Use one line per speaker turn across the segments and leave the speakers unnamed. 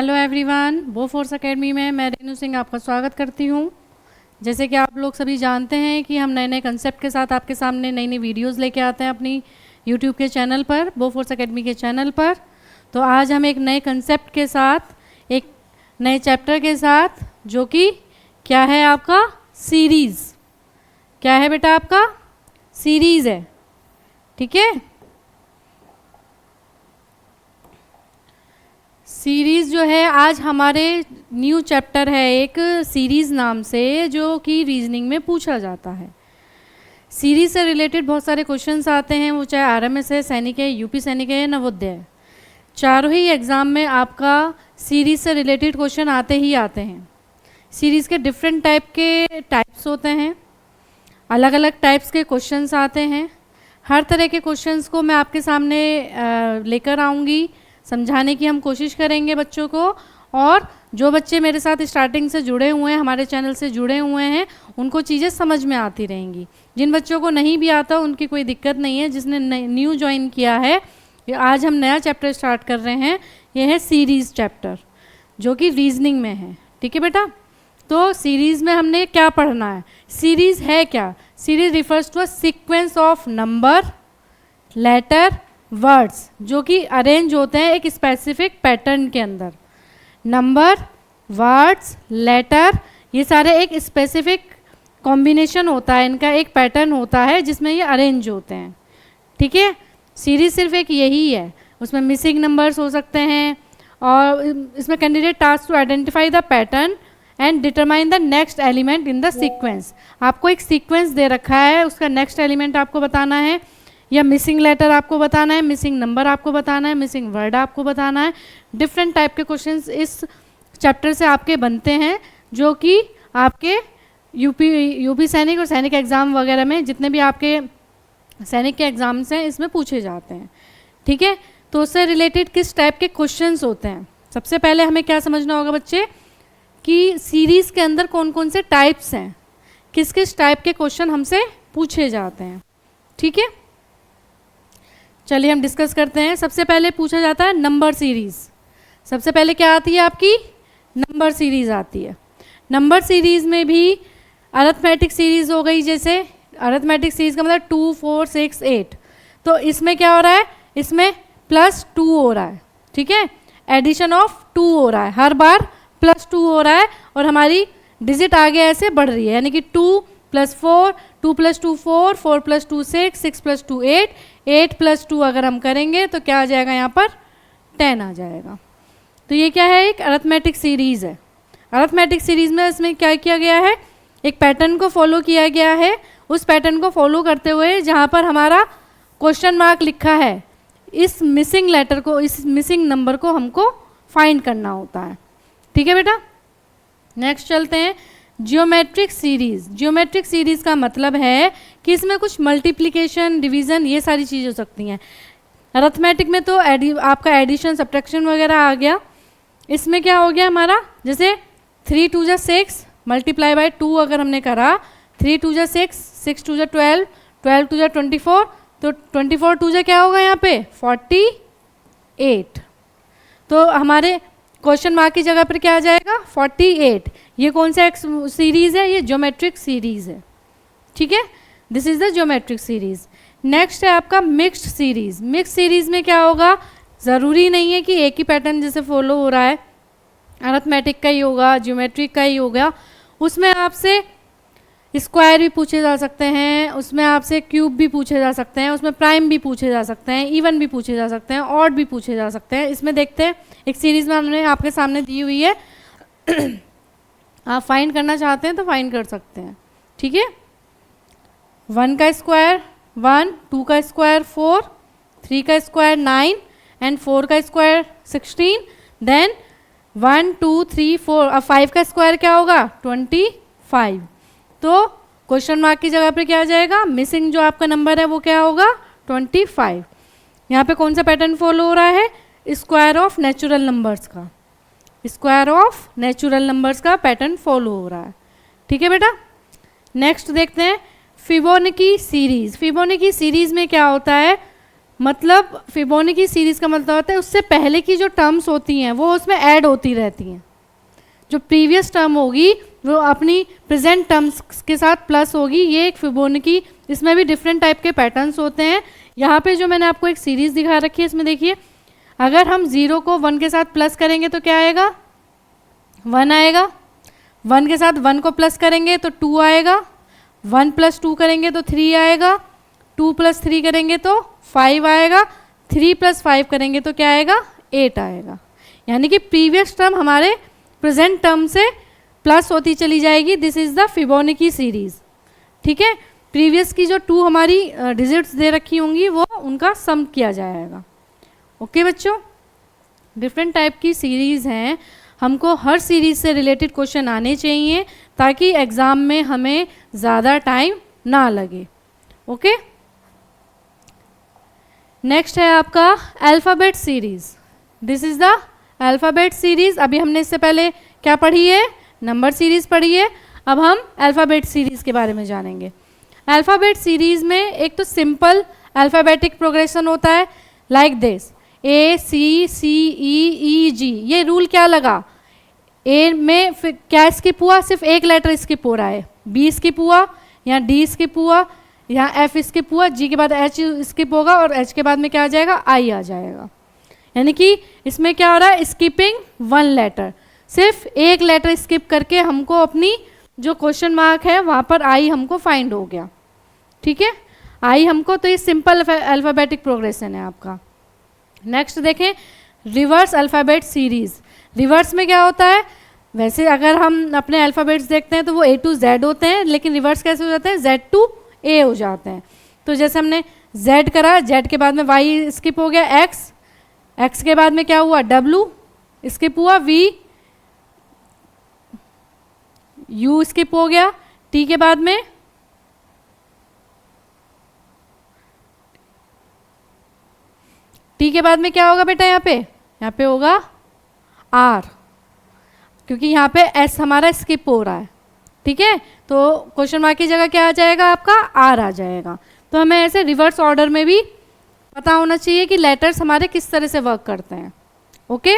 Hello everyone, Bofors academy में मैं रेनू सिंह आपका स्वागत करती हूँ। जैसे कि आप लोग सभी जानते हैं कि हम नए नए कंसेप्ट के साथ आपके सामने नई नई वीडियोस लेके आते हैं अपनी यूट्यूब के चैनल पर, बोफोर्स एकेडमी के चैनल पर। तो आज हम एक नए कंसेप्ट के साथ, एक नए चैप्टर के साथ, जो कि क्या है आपका सीरीज़। क्या है बेटा आपका सीरीज़ है, ठीक है। सीरीज़ जो है आज हमारे न्यू चैप्टर है एक सीरीज़ नाम से, जो कि रीजनिंग में पूछा जाता है। सीरीज़ से रिलेटेड बहुत सारे क्वेश्चंस आते हैं, वो चाहे आरएमएस है, सैनिक है, यूपी सैनिक है, नवोदय है। चारों ही एग्ज़ाम में आपका सीरीज़ से रिलेटेड क्वेश्चन आते ही आते हैं। सीरीज़ के डिफरेंट टाइप्स होते हैं, अलग अलग टाइप्स के क्वेश्चंस आते हैं। हर तरह के क्वेश्चंस को मैं आपके सामने लेकर आऊँगी, समझाने की हम कोशिश करेंगे बच्चों को। और जो बच्चे मेरे साथ स्टार्टिंग से जुड़े हुए हैं, हमारे चैनल से जुड़े हुए हैं, उनको चीज़ें समझ में आती रहेंगी। जिन बच्चों को नहीं भी आता उनकी कोई दिक्कत नहीं है। जिसने न्यू ज्वाइन किया है, आज हम नया चैप्टर स्टार्ट कर रहे हैं, यह है सीरीज़ चैप्टर, जो कि रीजनिंग में है, ठीक है बेटा। तो सीरीज़ में हमने क्या पढ़ना है, सीरीज़ है क्या। Series refers to a sequence of number, letter, words, जो कि अरेंज होते हैं एक स्पेसिफिक पैटर्न के अंदर। नंबर, वर्ड्स, लेटर, ये सारे एक स्पेसिफिक कॉम्बिनेशन होता है, इनका एक पैटर्न होता है जिसमें ये अरेंज होते हैं, ठीक है। सीरीज सिर्फ एक यही है, उसमें मिसिंग नंबर्स हो सकते हैं। और इसमें candidate task to identify the pattern and determine the next element in the sequence. आपको एक सीक्वेंस दे रखा है, उसका नेक्स्ट एलिमेंट आपको बताना है, या मिसिंग लेटर आपको बताना है, मिसिंग नंबर आपको बताना है, मिसिंग वर्ड आपको बताना है। डिफरेंट टाइप के क्वेश्चंस इस चैप्टर से आपके बनते हैं, जो कि आपके यूपी सैनिक और सैनिक एग्ज़ाम वगैरह में, जितने भी आपके सैनिक के एग्ज़ाम्स हैं, इसमें पूछे जाते हैं, ठीक है। तो उससे रिलेटेड किस टाइप के क्वेश्चंस होते हैं, सबसे पहले हमें क्या समझना होगा बच्चे, कि सीरीज़ के अंदर कौन कौन से टाइप्स हैं, किस किस टाइप के क्वेश्चन हमसे पूछे जाते हैं, ठीक है। चलिए हम डिस्कस करते हैं। सबसे पहले पूछा जाता है नंबर सीरीज़। सबसे पहले क्या आती है आपकी, नंबर सीरीज़ आती है। नंबर सीरीज़ में भी अरिथमेटिक सीरीज़ हो गई, जैसे अरिथमेटिक सीरीज़ का मतलब 2, 4, 6, 8। तो इसमें क्या हो रहा है, इसमें +2 हो रहा है, ठीक है। एडिशन ऑफ 2 हो रहा है, हर बार +2 हो रहा है, और हमारी डिजिट आगे ऐसे बढ़ रही है, यानी कि 2 + 4, 2 + 2 4, 4 + 2 6, 6 + 2 8, 8 + 2 अगर हम करेंगे तो क्या आ जाएगा, यहाँ पर 10 आ जाएगा। तो ये क्या है, एक अरिथमेटिक सीरीज़ है। अरिथमेटिक सीरीज़ में इसमें क्या किया गया है, एक पैटर्न को फॉलो किया गया है। उस पैटर्न को फॉलो करते हुए जहाँ पर हमारा क्वेश्चन मार्क लिखा है, इस मिसिंग लेटर को, इस मिसिंग नंबर को हमको फाइंड करना होता है, ठीक है बेटा। नेक्स्ट चलते हैं, जियोमेट्रिक सीरीज़। जियोमेट्रिक सीरीज़ का मतलब है कि इसमें कुछ मल्टीप्लिकेशन, डिवीज़न, ये सारी चीज़ें हो सकती हैं। अरिथमेटिक में तो आपका एडिशन, सब्ट्रैक्शन वगैरह आ गया। इसमें क्या हो गया हमारा, जैसे 3 × 2 = 6 × 2 अगर हमने करा, 3 × 2 = 6, 6 × 2 = 12, 12 × 2 = 24, तो 24 × 2 क्या होगा यहाँ पे 48। तो हमारे क्वेश्चन मार्क की जगह पर क्या आ जाएगा 48। ये कौन सा सीरीज़ है, ये ज्योमेट्रिक सीरीज़ है, ठीक है। This is the geometric series. Next है आपका मिक्स्ड सीरीज़। मिक्स्ड सीरीज़ में क्या होगा, ज़रूरी नहीं है कि एक ही पैटर्न जैसे फॉलो हो रहा है, अरिथमेटिक का ही होगा, ज्योमेट्रिक का ही होगा। उसमें आपसे स्क्वायर भी पूछे जा सकते हैं, उसमें आपसे क्यूब भी पूछे जा सकते हैं, उसमें प्राइम भी पूछे जा सकते हैं, इवन भी पूछे जा सकते हैं, ऑड भी पूछे जा सकते हैं। इसमें देखते हैं, एक सीरीज़ में हमने आपके सामने दी हुई है आप फाइंड करना चाहते हैं तो फाइंड कर सकते हैं, ठीक है। 1 का स्क्वायर 1, 2 का स्क्वायर 4, 3 का स्क्वायर 9 एंड 4 का स्क्वायर 16। देन 1, 2, 3, 4, अब 5 का स्क्वायर क्या होगा 25। तो क्वेश्चन मार्क की जगह पे क्या आ जाएगा, मिसिंग जो आपका नंबर है वो क्या होगा 25। यहाँ पे कौन सा पैटर्न फॉलो हो रहा है, स्क्वायर ऑफ नेचुरल नंबर्स का, स्क्वायर ऑफ नेचुरल नंबर्स का पैटर्न फॉलो हो रहा है, ठीक है बेटा। नेक्स्ट देखते हैं फिबोनाची सीरीज़। फिबोनाची सीरीज़ में क्या होता है, मतलब फिबोनाची सीरीज़ का मतलब होता है उससे पहले की जो टर्म्स होती हैं वो उसमें ऐड होती रहती हैं। जो प्रीवियस टर्म होगी वो अपनी प्रेजेंट टर्म्स के साथ प्लस होगी। ये एक फिबोनाची, इसमें भी डिफरेंट टाइप के पैटर्न्स होते हैं। यहाँ पे जो मैंने आपको एक सीरीज़ दिखा रखी है इसमें देखिए, अगर हम 0 को 1 के साथ प्लस करेंगे तो क्या आएगा, 1 आएगा। 1 के साथ 1 को प्लस करेंगे तो 2 आएगा। 1 + 2 करेंगे तो 3 आएगा। 2 + 3 करेंगे तो 5 आएगा। 3 + 5 करेंगे तो क्या आएगा, 8 आएगा। यानी कि प्रीवियस टर्म हमारे प्रेजेंट टर्म से प्लस होती चली जाएगी। This is the Fibonacci series. ठीक है, प्रीवियस की जो 2 हमारी डिजिट्स दे रखी होंगी वो उनका सम किया जाएगा। ओके बच्चों, डिफरेंट टाइप की सीरीज़ हैं। हमको हर सीरीज़ से रिलेटेड क्वेश्चन आने चाहिए ताकि एग्ज़ाम में हमें ज़्यादा टाइम ना लगे। ओके, नेक्स्ट है आपका alphabet series. This is the alphabet series. अभी हमने इससे पहले क्या पढ़ी है, नंबर सीरीज़ पढ़ी है। अब हम अल्फ़ाबेट सीरीज़ के बारे में जानेंगे। अल्फ़ाबेट सीरीज़ में एक तो सिंपल अल्फ़ाबेटिक प्रोग्रेशन होता है like this, A C C E E G। ये रूल क्या लगा, ए में क्या स्किप हुआ, सिर्फ एक लेटर स्किप हो रहा है। बी स्किप हुआ, यहाँ डी स्किप हुआ, यहाँ एफ स्किप हुआ, जी के बाद एच स्किप होगा और एच के बाद में क्या आ जाएगा, आई आ जाएगा। यानी कि इसमें क्या हो रहा है, स्किपिंग 1 लेटर, सिर्फ एक लेटर स्किप करके हमको अपनी जो क्वेश्चन मार्क है वहाँ पर आई हमको फाइंड हो गया। ठीक है, आई हमको, तो ये सिंपल अल्फ़ाबेटिक प्रोग्रेशन है आपका। नेक्स्ट देखें, रिवर्स अल्फ़ाबेट सीरीज़। रिवर्स में क्या होता है, वैसे अगर हम अपने अल्फ़ाबेट्स देखते हैं तो वो A to Z होते हैं, लेकिन रिवर्स कैसे हो जाते हैं, Z to A हो जाते हैं। तो जैसे हमने Z करा, Z के बाद में Y स्किप हो गया, X के बाद में क्या हुआ, W स्किप हुआ, V U स्किप हो गया, T के बाद में T के बाद में क्या होगा बेटा, यहाँ पे होगा R, क्योंकि यहाँ पे S हमारा स्किप हो रहा है। ठीक है, तो क्वेश्चन मार्क की जगह क्या आ जाएगा, आपका R आ जाएगा। तो हमें ऐसे रिवर्स ऑर्डर में भी पता होना चाहिए कि लेटर्स हमारे किस तरह से वर्क करते हैं। ओके,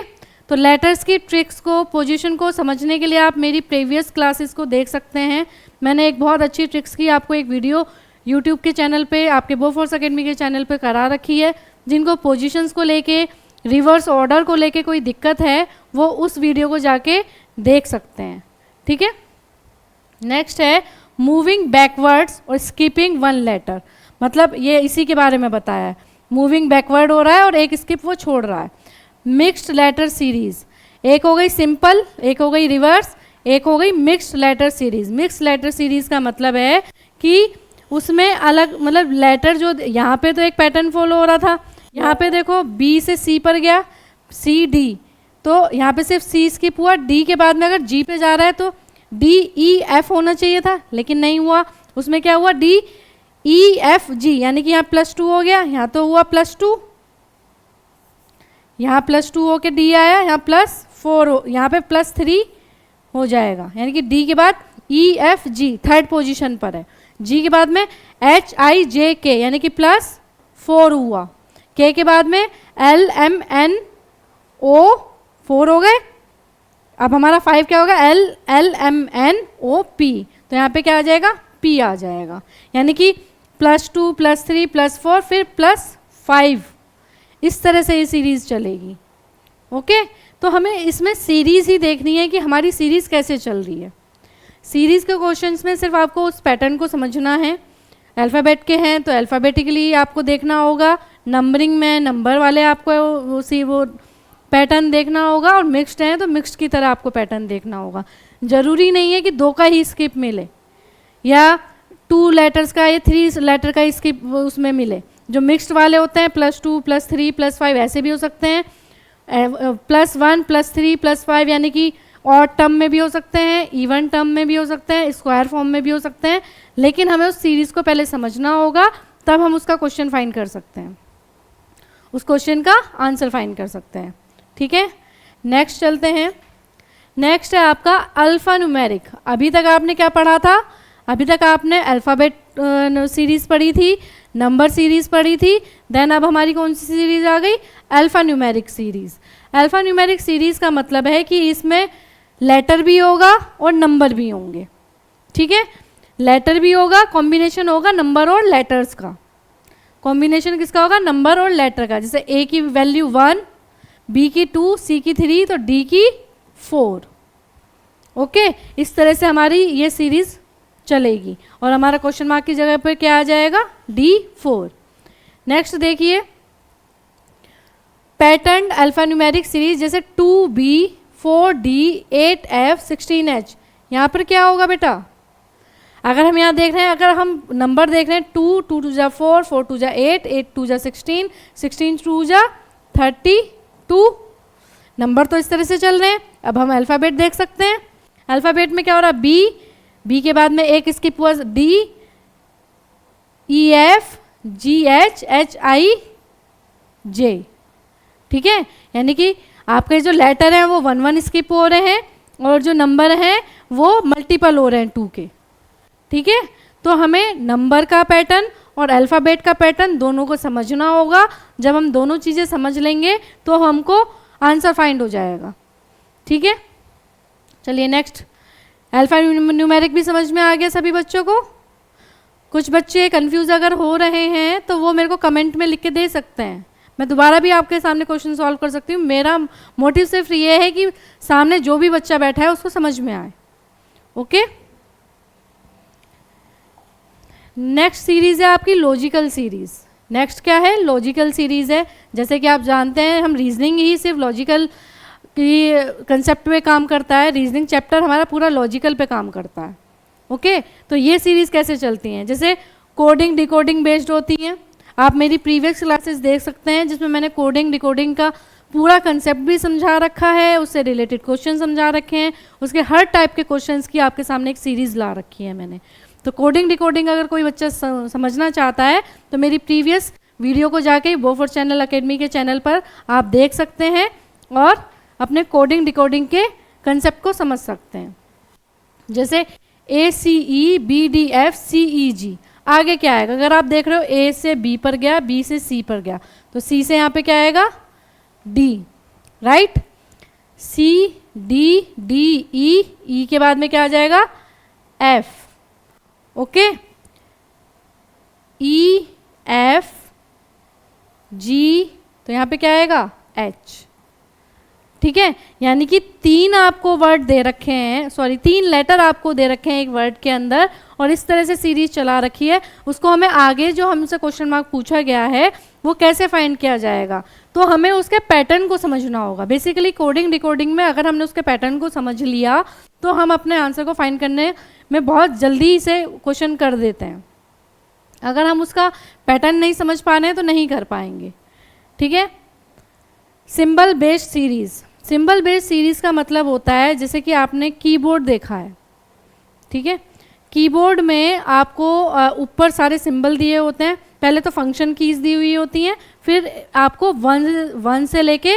तो लेटर्स की ट्रिक्स को, पोजीशन को समझने के लिए आप मेरी प्रीवियस क्लासेस को देख सकते हैं। मैंने एक बहुत अच्छी ट्रिक्स की आपको एक वीडियो यूट्यूब के चैनल पे, आपके बोफोर्स अकेडमी के चैनल पे करा रखी है। जिनको पोजीशंस को लेके, रिवर्स ऑर्डर को लेके कोई दिक्कत है वो उस वीडियो को जाके देख सकते हैं। ठीक है, नेक्स्ट है मूविंग बैकवर्ड्स और स्किपिंग 1 लेटर। मतलब ये इसी के बारे में बताया है, मूविंग बैकवर्ड हो रहा है और एक स्किप वो छोड़ रहा है। मिक्स्ड लेटर सीरीज़, एक हो गई सिंपल, एक हो गई रिवर्स, एक हो गई mixed letter series. Mixed letter series का मतलब है कि उसमें अलग, मतलब लेटर जो यहाँ पे तो एक पैटर्न फॉलो हो रहा था, यहाँ पे देखो B से C पर गया, C D, तो यहाँ पे सिर्फ C स्किप हुआ। D के बाद में अगर G पे जा रहा है तो D E F होना चाहिए था, लेकिन नहीं हुआ। उसमें क्या हुआ, D E F G, यानी कि यहाँ +2 हो गया, यहाँ तो हुआ +2, यहाँ +2 होके D आया, यहाँ +4 यहाँ पे +3 हो जाएगा। यानी कि D के बाद E F G third position पर है। G के बाद में H I J K, यानी कि +4 हुआ। K के बाद में L M N O 4 हो गए। अब हमारा 5 क्या होगा, L M N O P, तो यहाँ पे क्या आ जाएगा, P आ जाएगा। यानी कि +2 +3 +4 फिर +5, इस तरह से ये सीरीज़ चलेगी। ओके, तो हमें इसमें सीरीज़ ही देखनी है कि हमारी सीरीज़ कैसे चल रही है। सीरीज़ के क्वेश्चंस में सिर्फ आपको उस पैटर्न को समझना है। अल्फ़ाबेट के हैं तो अल्फ़ाबेटिकली आपको देखना होगा, नंबरिंग में नंबर वाले आपको वो पैटर्न देखना होगा, और मिक्स्ड हैं तो मिक्स्ड की तरह आपको पैटर्न देखना होगा। ज़रूरी नहीं है कि 2 का ही स्किप मिले या 2 लेटर्स का या 3 लेटर का स्किप उसमें मिले। जो मिक्स्ड वाले होते हैं +2 +3 +5 ऐसे भी हो सकते हैं, +1 +3 +5 यानी कि ऑड टर्म में भी हो सकते हैं, इवन टर्म में भी हो सकते हैं, स्क्वायर फॉर्म में भी हो सकते हैं। लेकिन हमें उस सीरीज़ को पहले समझना होगा, तब हम उसका क्वेश्चन फाइंड कर सकते हैं, उस क्वेश्चन का आंसर फाइंड कर सकते हैं। ठीक है, नेक्स्ट चलते हैं। नेक्स्ट है आपका अल्फ़ा न्यूमेरिक। अभी तक आपने क्या पढ़ा था, अभी तक आपने अल्फ़ाबेट सीरीज़ पढ़ी थी, नंबर सीरीज़ पढ़ी थी। देन अब हमारी कौन सी सीरीज़ आ गई? Alpha numeric series. Alpha numeric series का मतलब है कि इसमें लेटर भी होगा और नंबर भी होंगे। ठीक है, लेटर भी होगा, कॉम्बिनेशन होगा नंबर और लेटर्स का। कॉम्बिनेशन किसका होगा? नंबर और लेटर का। जैसे ए की वैल्यू 1, बी की 2, सी की 3 तो डी की 4। ओके, इस तरह से हमारी ये सीरीज़ चलेगी और हमारा क्वेश्चन मार्क की जगह पर क्या आ जाएगा? D4। नेक्स्ट देखिए, पैटर्न अल्फा न्यूमेरिक सीरीज जैसे 2B, 4D, 8F, 16H। यहाँ पर क्या होगा बेटा? अगर हम यहाँ देख रहे हैं, अगर हम नंबर देख रहे हैं 2, 2 2 जा 4, 4 2 जा 8, 8 2 जा 16, 16 2 जा 32। नंबर तो इस तरह से चल रहे हैं। अब हम अल्फ़ाबेट देख सकते हैं। अल्फ़ाबेट में क्या हो रहा है? बी, बी के बाद में एक स्किप हुआ D, E F, G H, H I J. ठीक है, यानी कि आपके जो लेटर हैं वो 1 1 स्किप हो रहे हैं और जो नंबर हैं वो मल्टीपल हो रहे हैं 2 के। ठीक है, तो हमें नंबर का पैटर्न और अल्फ़ाबेट का पैटर्न दोनों को समझना होगा। जब हम दोनों चीज़ें समझ लेंगे तो हमको आंसर फाइंड हो जाएगा। ठीक है, चलिए नेक्स्ट। अल्फ़ा न्यूमेरिक भी समझ में आ गया सभी बच्चों को? कुछ बच्चे कंफ्यूज अगर हो रहे हैं तो वो मेरे को कमेंट में लिख के दे सकते हैं। मैं दोबारा भी आपके सामने क्वेश्चन सॉल्व कर सकती हूँ। मेरा मोटिव सिर्फ ये है कि सामने जो भी बच्चा बैठा है उसको समझ में आए। ओके, नेक्स्ट सीरीज़ है आपकी लॉजिकल सीरीज़। नेक्स्ट क्या है? लॉजिकल सीरीज़ है। जैसे कि आप जानते हैं हम रीजनिंग ही सिर्फ लॉजिकल की कंसेप्ट पे काम करता है। रीजनिंग चैप्टर हमारा पूरा लॉजिकल पे काम करता है। ओके, तो ये सीरीज़ कैसे चलती हैं? जैसे कोडिंग डिकोडिंग बेस्ड होती हैं। आप मेरी प्रीवियस क्लासेस देख सकते हैं जिसमें मैंने कोडिंग डिकोडिंग का पूरा कंसेप्ट भी समझा रखा है, उससे रिलेटेड क्वेश्चन समझा रखे हैं, उसके हर टाइप के क्वेश्चंस की आपके सामने एक सीरीज़ ला रखी है मैंने। तो कोडिंग डिकोडिंग अगर कोई बच्चा समझना चाहता है तो मेरी प्रीवियस वीडियो को जाके बोफोर्स चैनल अकेडमी के चैनल पर आप देख सकते हैं और अपने कोडिंग डिकोडिंग के कंसेप्ट को समझ सकते हैं। जैसे ACE, BDF, CEG। आगे क्या आएगा? अगर आप देख रहे हो A से B पर गया, B से C पर गया, तो C से यहाँ पे क्या आएगा? D, right? C, D, D, E के बाद में क्या आ जाएगा? F। Okay, E, F, G, तो यहाँ पे क्या आएगा? H। ठीक है, यानी कि 3 आपको वर्ड दे रखे हैं, सॉरी 3 लेटर आपको दे रखे हैं एक वर्ड के अंदर और इस तरह से सीरीज चला रखी है। उसको हमें आगे जो हमसे क्वेश्चन मार्क पूछा गया है वो कैसे फाइंड किया जाएगा, तो हमें उसके पैटर्न को समझना होगा। बेसिकली कोडिंग डिकोडिंग में अगर हमने उसके पैटर्न को समझ लिया तो हम अपने आंसर को फाइंड करने में बहुत जल्दी से क्वेश्चन कर देते हैं। अगर हम उसका पैटर्न नहीं समझ पा रहे हैं तो नहीं कर पाएंगे। ठीक है, symbol based series. Symbol based series का मतलब होता है जैसे कि आपने कीबोर्ड देखा है। ठीक है, कीबोर्ड में आपको ऊपर सारे सिंबल दिए होते हैं। पहले तो फंक्शन कीज़ दी हुई होती हैं, फिर आपको 1 से लेके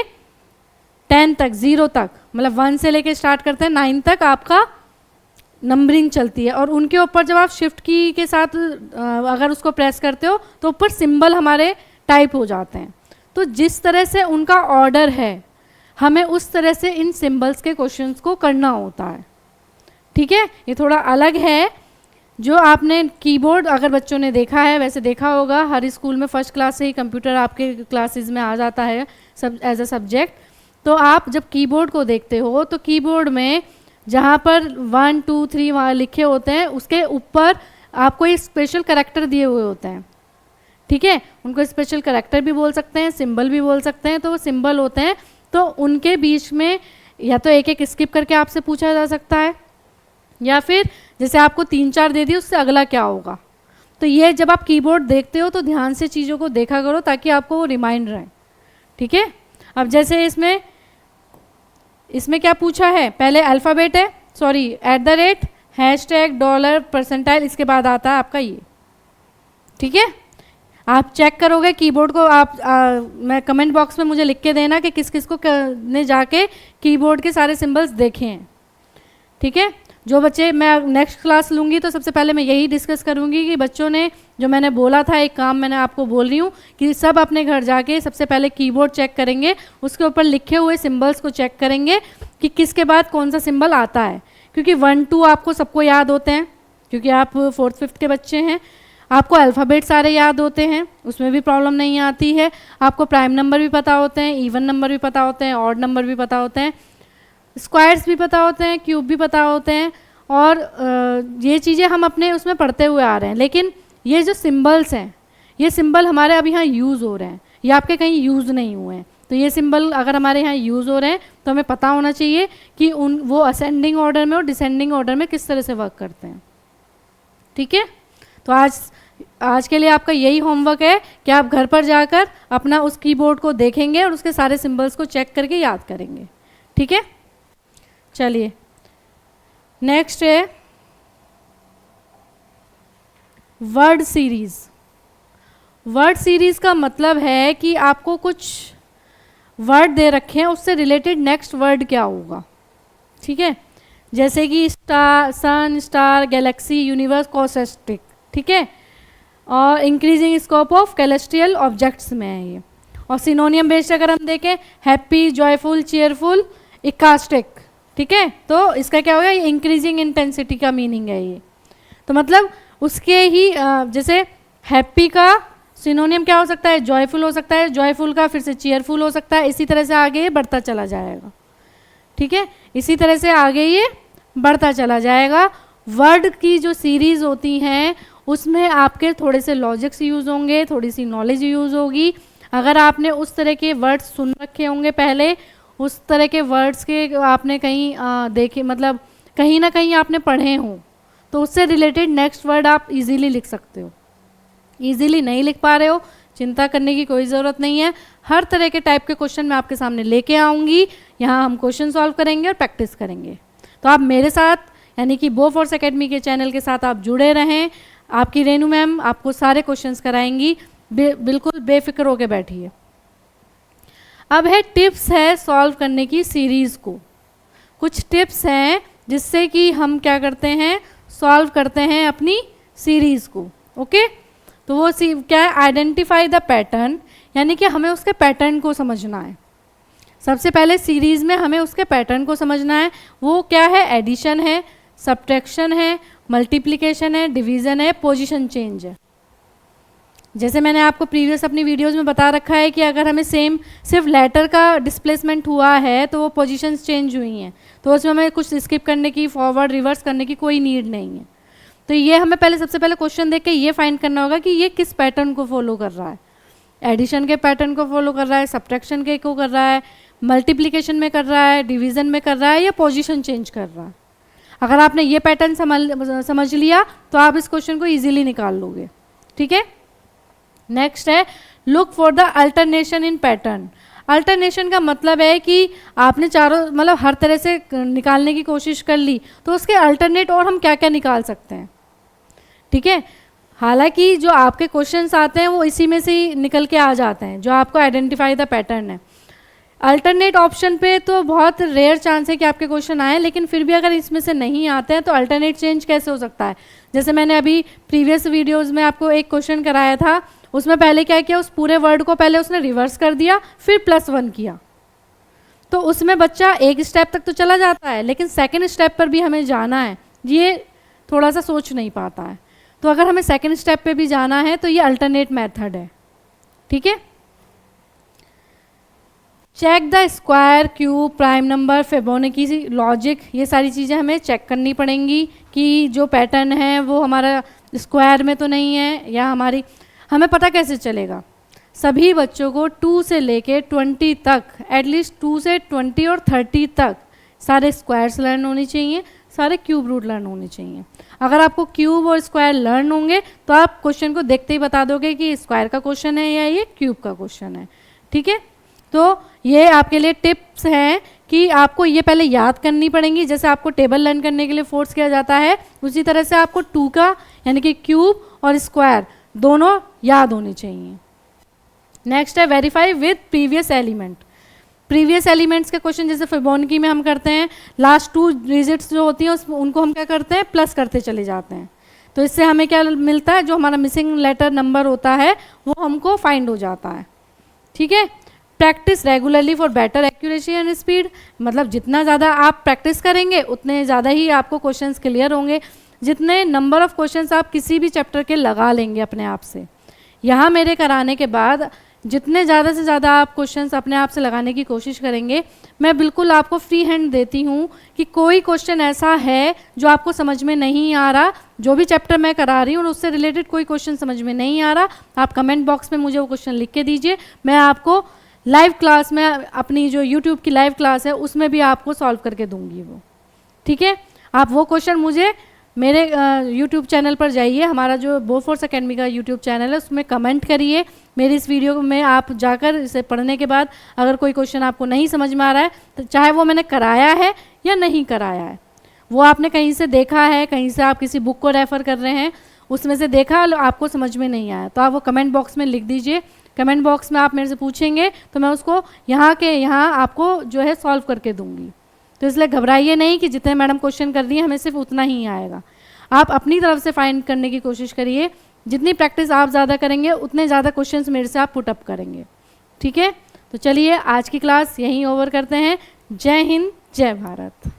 10 तक, 0 तक, मतलब 1 से लेके स्टार्ट करते हैं 9 तक आपका नंबरिंग चलती है। और उनके ऊपर जब आप शिफ्ट की के साथ अगर उसको प्रेस करते हो तो ऊपर सिंबल हमारे टाइप हो जाते हैं। तो जिस तरह से उनका ऑर्डर है हमें उस तरह से इन सिंबल्स के क्वेश्चंस को करना होता है। ठीक है, ये थोड़ा अलग है। जो आपने कीबोर्ड अगर बच्चों ने देखा है, वैसे देखा होगा हर स्कूल में फर्स्ट क्लास से ही कंप्यूटर आपके क्लासेस में आ जाता है सब एज अ सब्जेक्ट। तो आप जब कीबोर्ड को देखते हो तो कीबोर्ड में जहाँ पर 1 2 3 वहाँ लिखे होते हैं उसके ऊपर आपको एक स्पेशल कैरेक्टर दिए हुए होते हैं। ठीक है, उनको स्पेशल कैरेक्टर भी बोल सकते हैं, सिंबल भी बोल सकते हैं। तो वो सिंबल होते हैं, तो उनके बीच में या तो एक एक स्किप करके आपसे पूछा जा सकता है या फिर जैसे आपको 3 4 दे दिए उससे अगला क्या होगा। तो ये जब आप कीबोर्ड देखते हो तो ध्यान से चीज़ों को देखा करो ताकि आपको वो रिमाइंड रहे। ठीक है, अब जैसे इसमें क्या पूछा है? पहले अल्फ़ाबेट है, सॉरी @ हैशटैग $%, इसके बाद आता है आपका ये। ठीक है, आप चेक करोगे कीबोर्ड को। आप मैं कमेंट बॉक्स में मुझे लिख के देना कि किस किस को ने जाके कीबोर्ड के सारे सिंबल्स देखे हैं। ठीक है, जो बच्चे, मैं नेक्स्ट क्लास लूँगी तो सबसे पहले मैं यही डिस्कस करूँगी कि बच्चों ने जो मैंने बोला था, एक काम मैंने आपको बोल रही हूँ कि सब अपने घर जाके सबसे पहले कीबोर्ड चेक करेंगे, उसके ऊपर लिखे हुए सिंबल्स को चेक करेंगे कि किसके बाद कौन सा सिंबल आता है, क्योंकि 1 2 आपको सबको याद होते हैं, क्योंकि आप 4th 5th के बच्चे हैं, आपको अल्फ़ाबेट सारे याद होते हैं, उसमें भी प्रॉब्लम नहीं आती है, आपको प्राइम नंबर भी पता होते हैं, इवन नंबर भी पता होते हैं, ऑड नंबर भी पता होते हैं, स्क्वायर्स भी पता होते हैं, क्यूब भी पता होते हैं, और ये चीज़ें हम अपने उसमें पढ़ते हुए आ रहे हैं। लेकिन ये जो सिंबल्स हैं, ये सिंबल हमारे अभी यहाँ यूज़ हो रहे हैं, ये आपके कहीं यूज़ नहीं हुए हैं। तो ये सिंबल अगर हमारे यहाँ यूज़ हो रहे हैं तो हमें पता होना चाहिए कि वो असेंडिंग ऑर्डर में और डिसेंडिंग ऑर्डर में किस तरह से वर्क करते हैं। ठीक है, तो आज के लिए आपका यही होमवर्क है कि आप घर पर जाकर अपना उस कीबोर्ड को देखेंगे और उसके सारे सिंबल्स को चेक करके याद करेंगे। ठीक है, चलिए नेक्स्ट है वर्ड सीरीज। वर्ड सीरीज का मतलब है कि आपको कुछ वर्ड दे रखे हैं, उससे रिलेटेड नेक्स्ट वर्ड क्या होगा। ठीक है, जैसे कि स्टार, सन, स्टार, गैलेक्सी, यूनिवर्स, कॉसेस्टिक। ठीक है, और increasing scope of celestial objects में है ये। और सिनोनियम बेस्ड अगर हम देखें, हैप्पी, जॉयफुल, चीयरफुल, इकास्टिक। ठीक है, तो इसका क्या होगा, ये इंक्रीजिंग इंटेंसिटी का मीनिंग है ये। तो मतलब उसके ही जैसे हैप्पी का सिनोनियम क्या हो सकता है, जॉयफुल हो सकता है, जॉयफुल का फिर से चीयरफुल हो सकता है, इसी तरह से आगे ये बढ़ता चला जाएगा। ठीक है, इसी तरह से आगे ये बढ़ता चला जाएगा। वर्ड की जो सीरीज़ होती हैं उसमें आपके थोड़े से लॉजिक्स यूज़ होंगे, थोड़ी सी नॉलेज यूज़ होगी। अगर आपने उस तरह के वर्ड्स सुन रखे होंगे पहले, उस तरह के वर्ड्स के आपने कहीं देखे, मतलब कहीं ना कहीं आपने पढ़े हों, तो उससे रिलेटेड नेक्स्ट वर्ड आप इजीली लिख सकते हो। इजीली नहीं लिख पा रहे हो, चिंता करने की कोई ज़रूरत नहीं है। हर तरह के टाइप के क्वेश्चन मैं आपके सामने लेके आऊँगी, यहाँ हम क्वेश्चन सॉल्व करेंगे और प्रैक्टिस करेंगे। तो आप मेरे साथ, यानी कि बोफोर्स एकेडमी के चैनल के साथ आप जुड़े रहें। आपकी रेनू मैम आपको सारे क्वेश्चंस कराएंगी, बिल्कुल बेफिक्र होकर बैठिए। अब है टिप्स है सॉल्व करने की सीरीज़ को। कुछ टिप्स हैं जिससे कि हम क्या करते हैं, सॉल्व करते हैं अपनी सीरीज़ को। ओके, तो वो क्या है, आइडेंटिफाई द पैटर्न, यानी कि हमें उसके पैटर्न को समझना है। सबसे पहले सीरीज़ में हमें उसके पैटर्न को समझना है। वो क्या है, एडिशन है, सब्ट्रैक्शन है, मल्टीप्लिकेशन है, डिवीज़न है, पोजीशन चेंज है। जैसे मैंने आपको प्रीवियस अपनी वीडियोस में बता रखा है कि अगर हमें सेम सिर्फ लेटर का डिस्प्लेसमेंट हुआ है तो वो पोजीशंस चेंज हुई हैं, तो उसमें हमें कुछ स्किप करने की, फॉरवर्ड रिवर्स करने की कोई नीड नहीं है। तो ये हमें सबसे पहले क्वेश्चन देख के ये फाइंड करना होगा कि ये किस पैटर्न को फॉलो कर रहा है। एडिशन के पैटर्न को फॉलो कर रहा है, सब्ट्रैक्शन के को कर रहा है, मल्टीप्लिकेशन में कर रहा है, डिवीज़न में कर रहा है, या पोजीशन चेंज कर रहा है। अगर आपने ये पैटर्न समझ लिया तो आप इस क्वेश्चन को ईजिली निकाल लोगे। ठीक है, नेक्स्ट है look for the alternation in pattern. Alternation का मतलब है कि आपने चारों, मतलब हर तरह से निकालने की कोशिश कर ली, तो उसके अल्टरनेट और हम क्या क्या निकाल सकते हैं। ठीक है, हालांकि जो आपके क्वेश्चंस आते हैं वो इसी में से ही निकल के आ जाते हैं, जो आपको आइडेंटिफाई द पैटर्न है। अल्टरनेट ऑप्शन पे तो बहुत रेयर चांस है कि आपके क्वेश्चन आए, लेकिन फिर भी अगर इसमें से नहीं आते हैं तो अल्टरनेट चेंज कैसे हो सकता है। जैसे मैंने अभी प्रीवियस वीडियोज़ में आपको एक क्वेश्चन कराया था, उसमें पहले क्या किया, उस पूरे वर्ड को पहले उसने रिवर्स कर दिया, फिर +1 किया। तो उसमें बच्चा एक स्टेप तक तो चला जाता है, लेकिन सेकंड स्टेप पर भी हमें जाना है, ये थोड़ा सा सोच नहीं पाता है। तो अगर हमें सेकंड स्टेप पे भी जाना है तो ये अल्टरनेट मेथड है। ठीक है, check the square, cube, prime number, Fibonacci logic, ये सारी चीज़ें हमें चेक करनी पड़ेंगी कि जो पैटर्न है वो हमारा स्क्वायर में तो नहीं है, या हमें पता कैसे चलेगा। सभी बच्चों को 2 से लेके 20 तक, एटलीस्ट 2 से 20 और 30 तक सारे स्क्वायर्स लर्न होने चाहिए, सारे क्यूब रूट लर्न होने चाहिए। अगर आपको क्यूब और स्क्वायर लर्न होंगे तो आप क्वेश्चन को देखते ही बता दोगे कि स्क्वायर का क्वेश्चन है या ये क्यूब का क्वेश्चन है। ठीक है, तो ये आपके लिए टिप्स हैं कि आपको ये पहले याद करनी पड़ेंगी। जैसे आपको टेबल लर्न करने के लिए फोर्स किया जाता है, उसी तरह से आपको 2 का, यानी कि क्यूब और स्क्वायर दोनों याद होने चाहिए। नेक्स्ट है verify with previous element. Previous elements के क्वेश्चन जैसे फिबोनाची में हम करते हैं, लास्ट 2 डिजिट्स जो होती हैं उनको हम क्या करते हैं, प्लस करते चले जाते हैं। तो इससे हमें क्या मिलता है, जो हमारा मिसिंग लेटर नंबर होता है वो हमको फाइंड हो जाता है। ठीक है। Practice regularly for better accuracy and speed, मतलब जितना ज़्यादा आप प्रैक्टिस करेंगे उतने ज़्यादा ही आपको क्वेश्चंस क्लियर होंगे। जितने नंबर ऑफ़ क्वेश्चंस आप किसी भी चैप्टर के लगा लेंगे अपने आप से, यहाँ मेरे कराने के बाद जितने ज़्यादा से ज़्यादा आप क्वेश्चंस अपने आप से लगाने की कोशिश करेंगे, मैं बिल्कुल आपको फ्री हैंड देती हूँ कि कोई क्वेश्चन ऐसा है जो आपको समझ में नहीं आ रहा, जो भी चैप्टर मैं करा रही हूँ उससे रिलेटेड कोई क्वेश्चन समझ में नहीं आ रहा, आप कमेंट बॉक्स में मुझे वो क्वेश्चन लिख के दीजिए। मैं आपको लाइव क्लास में, अपनी जो यूट्यूब की लाइव क्लास है उसमें भी आपको सॉल्व करके दूंगी वो। ठीक है। आप वो क्वेश्चन मुझे मेरे यूट्यूब चैनल पर जाइए, हमारा जो बोफोर्स एकेडमी का यूट्यूब चैनल है उसमें कमेंट करिए। मेरी इस वीडियो में आप जाकर इसे पढ़ने के बाद अगर कोई क्वेश्चन आपको नहीं समझ में आ रहा है, तो चाहे वो मैंने कराया है या नहीं कराया है, वो आपने कहीं से देखा है, कहीं से आप किसी बुक को रेफ़र कर रहे हैं, उसमें से देखा आपको समझ में नहीं आया, तो आप वो कमेंट बॉक्स में लिख दीजिए। कमेंट बॉक्स में आप मेरे से पूछेंगे तो मैं उसको यहाँ आपको जो है सॉल्व करके दूंगी। तो इसलिए घबराइए नहीं कि जितने मैडम क्वेश्चन कर दिए हमें सिर्फ उतना ही आएगा। आप अपनी तरफ से फाइंड करने की कोशिश करिए। जितनी प्रैक्टिस आप ज़्यादा करेंगे उतने ज़्यादा क्वेश्चंस मेरे से आप पुट अप करेंगे। ठीक है। तो चलिए आज की क्लास यहीं ओवर करते हैं। जय हिंद, जय भारत।